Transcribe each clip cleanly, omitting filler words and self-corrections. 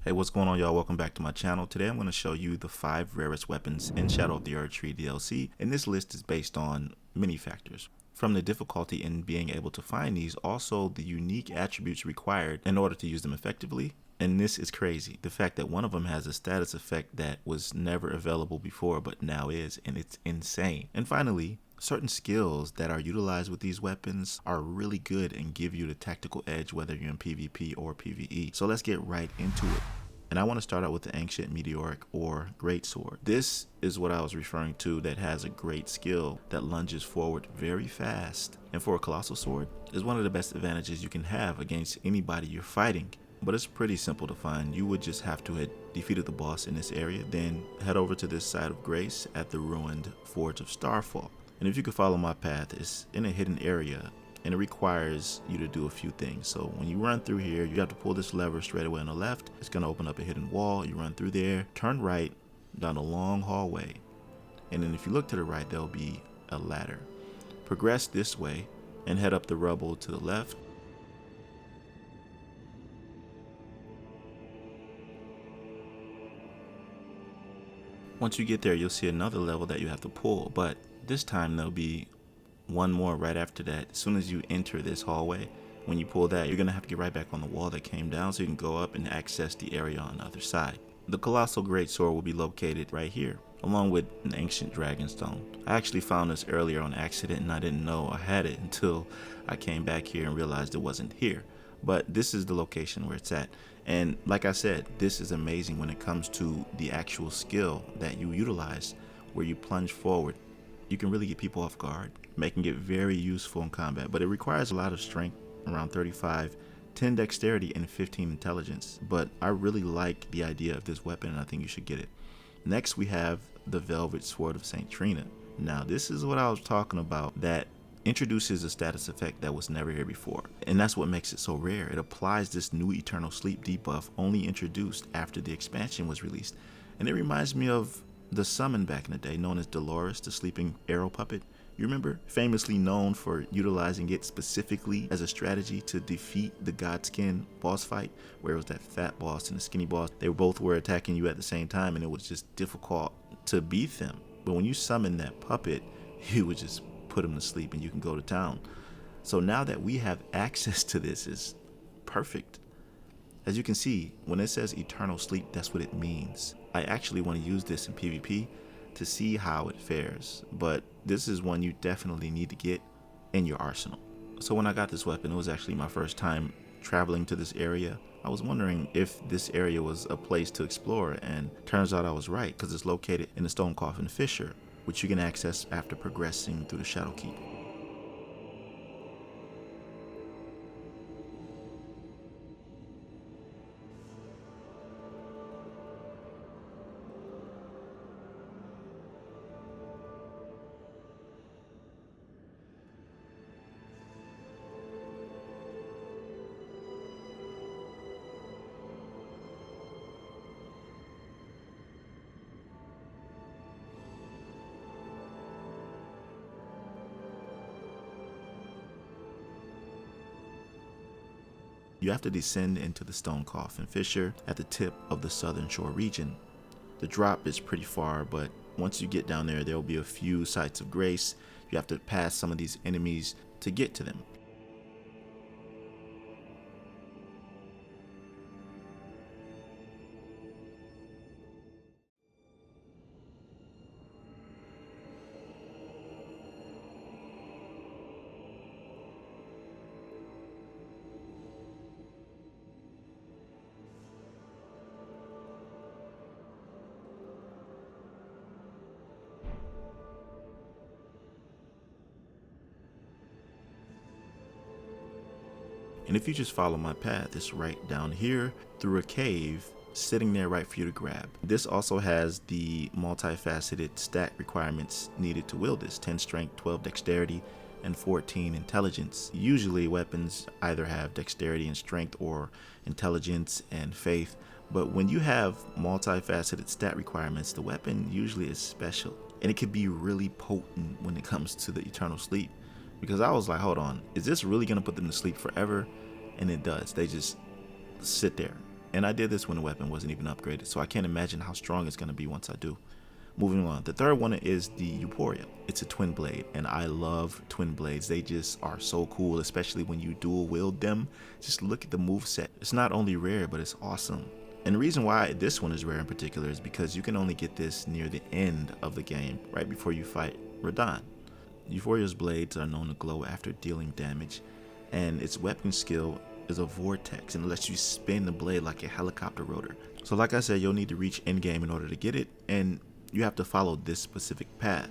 Hey, what's going on, y'all? Welcome back to my channel. Today I'm going to show you the 5 rarest weapons in Shadow of the Erdtree DLC, and this list is based on many factors. From the difficulty in being able to find these, also the unique attributes required in order to use them effectively. And this is crazy. The fact that one of them has a status effect that was never available before but now is, and it's insane. And finally, certain skills that are utilized with these weapons are really good and give you the tactical edge whether you're in PvP or PvE. So let's get right into it. And I want to start out with the ancient Meteoric or Greatsword. This is what I was referring to that has a great skill that lunges forward very fast. And for a colossal sword, is one of the best advantages you can have against anybody you're fighting. But it's pretty simple to find. You would just have to have defeated the boss in this area, then head over to this side of Grace at the ruined Forge of Starfall. And if you could follow my path, it's in a hidden area and it requires you to do a few things. So when you run through here, you have to pull this lever straight away on the left. It's going to open up a hidden wall. You run through there, turn right down a long hallway, and then if you look to the right, there'll be a ladder. Progress this way and head up the rubble to the left. Once you get there, you'll see another level that you have to pull, but this time there'll be one more right after that. As soon as you enter this hallway, when you pull that, you're going to have to get right back on the wall that came down so you can go up and access the area on the other side. The colossal greatsword will be located right here, along with an ancient dragonstone. I actually found this earlier on accident and I didn't know I had it until I came back here and realized it wasn't here. But this is the location where it's at. And like I said, this is amazing when it comes to the actual skill that you utilize where you plunge forward. You can really get people off guard, making it very useful in combat, but it requires a lot of strength, around 35, 10 dexterity, and 15 intelligence. But I really like the idea of this weapon and I think you should get it. Next we have the Velvet Sword of St. Trina. Now this is what I was talking about, that introduces a status effect that was never here before, and that's what makes it so rare. It applies this new eternal sleep debuff only introduced after the expansion was released, and it reminds me of the summon back in the day known as Dolores, the sleeping arrow puppet. You remember? Famously known for utilizing it specifically as a strategy to defeat the Godskin boss fight, where it was that fat boss and the skinny boss. They both were attacking you at the same time and it was just difficult to beat them. But when you summon that puppet, you would just put him to sleep and you can go to town. So now that we have access to this, is perfect. As you can see, when it says eternal sleep, that's what it means. I actually want to use this in PvP to see how it fares, but this is one you definitely need to get in your arsenal. So when I got this weapon, it was actually my first time traveling to this area. I was wondering if this area was a place to explore, and turns out I was right, because it's located in the Stone Coffin Fissure, which you can access after progressing through the Shadow Keep. You have to descend into the Stone Coffin Fissure at the tip of the Southern Shore region. The drop is pretty far, but once you get down there, there will be a few sites of grace. You have to pass some of these enemies to get to them. And if you just follow my path, it's right down here through a cave sitting there right for you to grab. This also has the multifaceted stat requirements needed to wield this: 10 strength, 12 dexterity, and 14 intelligence. Usually weapons either have dexterity and strength or intelligence and faith, but when you have multifaceted stat requirements, the weapon usually is special, and it can be really potent when it comes to the eternal sleep. Because I was like, hold on, is this really gonna put them to sleep forever? And it does. They just sit there And I did this when the weapon wasn't even upgraded, so I can't imagine how strong it's going to be once I do. Moving on, the third one is the Euporia. It's a twin blade, and I love twin blades. They just are so cool, especially when you dual wield them. Just look at the moveset. It's not only rare, but it's awesome. And the reason why this one is rare in particular is because you can only get this near the end of the game, right before you fight Radahn. Euporia's blades are known to glow after dealing damage, and its weapon skill is a vortex and it lets you spin the blade like a helicopter rotor. So like I said, you'll need to reach endgame in order to get it, and you have to follow this specific path.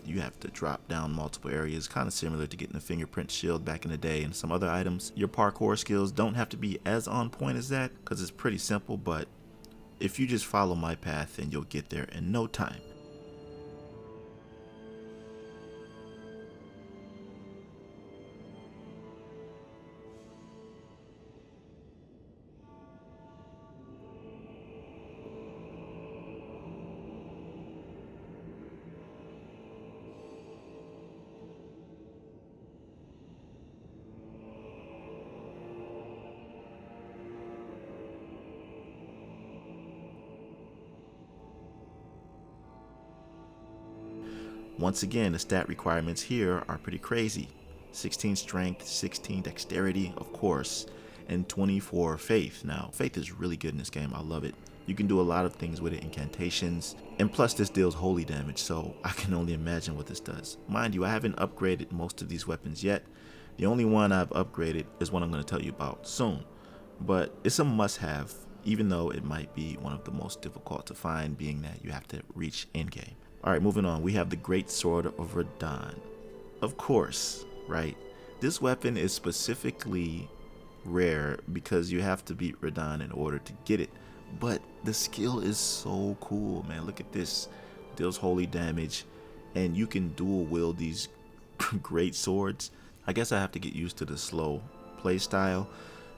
You have to drop down multiple areas, kind of similar to getting the fingerprint shield back in the day and some other items. Your parkour skills don't have to be as on point as that because it's pretty simple, but if you just follow my path, then you'll get there in no time. Once again, the stat requirements here are pretty crazy. 16 strength, 16 dexterity, of course, and 24 faith. Now, faith is really good in this game. I love it. You can do a lot of things with it, incantations, and plus this deals holy damage, so I can only imagine what this does. Mind you, I haven't upgraded most of these weapons yet. The only one I've upgraded is one I'm going to tell you about soon, but it's a must-have, even though it might be one of the most difficult to find, being that you have to reach endgame. Alright, moving on, we have the Greatsword of Radahn. Of course, right? This weapon is specifically rare because you have to beat Radahn in order to get it. But the skill is so cool, man. Look at this. Deals holy damage, and you can dual wield these great swords. I guess I have to get used to the slow play style,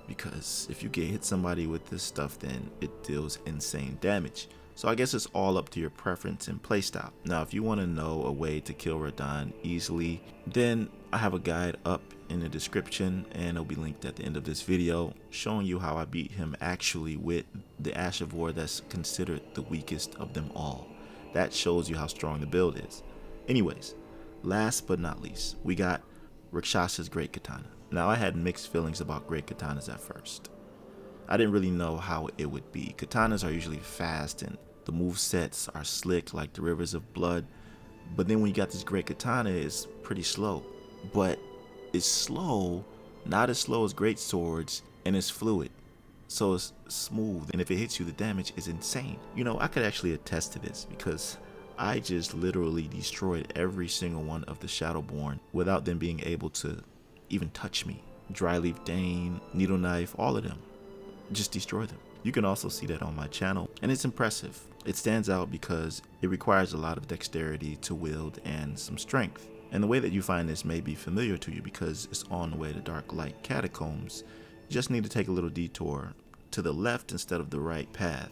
because if you get hit somebody with this stuff, then it deals insane damage. So I guess it's all up to your preference and playstyle. Now, if you want to know a way to kill Radahn easily, then I have a guide up in the description, and it'll be linked at the end of this video, showing you how I beat him actually with the Ash of War that's considered the weakest of them all. That shows you how strong the build is. Anyways, last but not least, we got Rakshasa's Great Katana. Now, I had mixed feelings about Great Katanas at first. I didn't really know how it would be. Katanas are usually fast and the movesets are slick like the rivers of blood. But then when you got this Great Katana, it's pretty slow. But it's slow, not as slow as great swords, and it's fluid. So it's smooth, and if it hits you, the damage is insane. You know, I could actually attest to this because I just literally destroyed every single one of the Shadowborn without them being able to even touch me. Dryleaf Dane, Needle Knife, all of them. Just destroy them. You can also see that on my channel, and it's impressive. It stands out because it requires a lot of dexterity to wield and some strength. And the way that you find this may be familiar to you because it's on the way to Dark Light Catacombs. You just need to take a little detour to the left instead of the right path.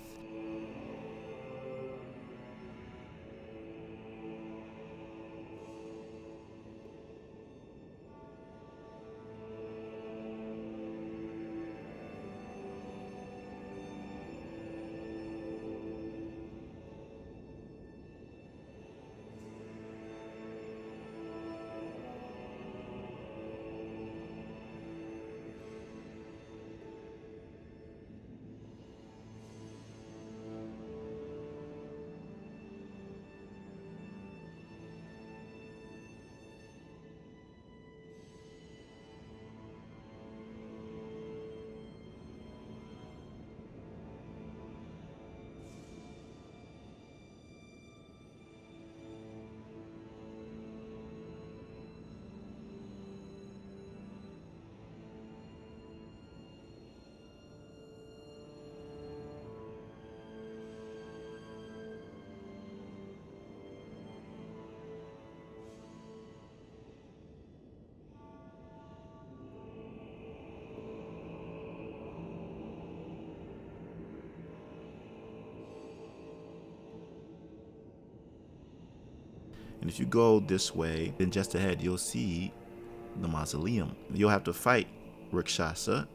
And if you go this way, then just ahead you'll see the mausoleum. You'll have to fight Rakshasa.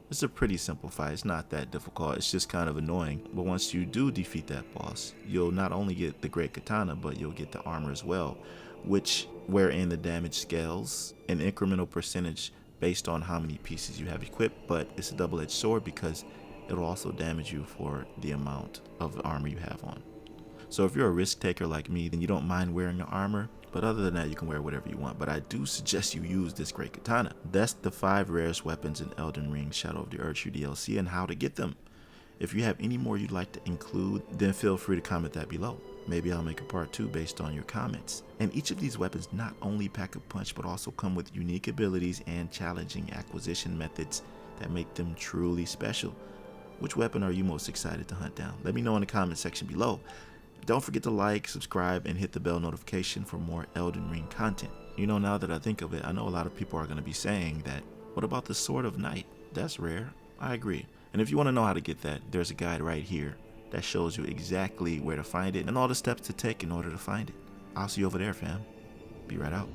It's a pretty simple fight. It's not that difficult. It's just kind of annoying. But once you do defeat that boss, you'll not only get the great katana, but you'll get the armor as well, wherein the damage scales an incremental percentage based on how many pieces you have equipped. But it's a double-edged sword because it'll also damage you for the amount of armor you have on. So if you're a risk taker like me, then you don't mind wearing the armor. But other than that, you can wear whatever you want. But I do suggest you use this great katana. That's the 5 rarest weapons in Elden Ring Shadow of the 𝐿Den DLC and how to get them. If you have any more you'd like to include, then feel free to comment that below. Maybe I'll make a part 2 based on your comments. And each of these weapons not only pack a punch, but also come with unique abilities and challenging acquisition methods that make them truly special. Which weapon are you most excited to hunt down? Let me know in the comment section below. Don't forget to like, subscribe, and hit the bell notification for more Elden Ring content. You know, now that I think of it, I know a lot of people are going to be saying that, what about the Sword of Night? That's rare. I agree. And if you want to know how to get that, there's a guide right here that shows you exactly where to find it and all the steps to take in order to find it. I'll see you over there, fam. Be right out.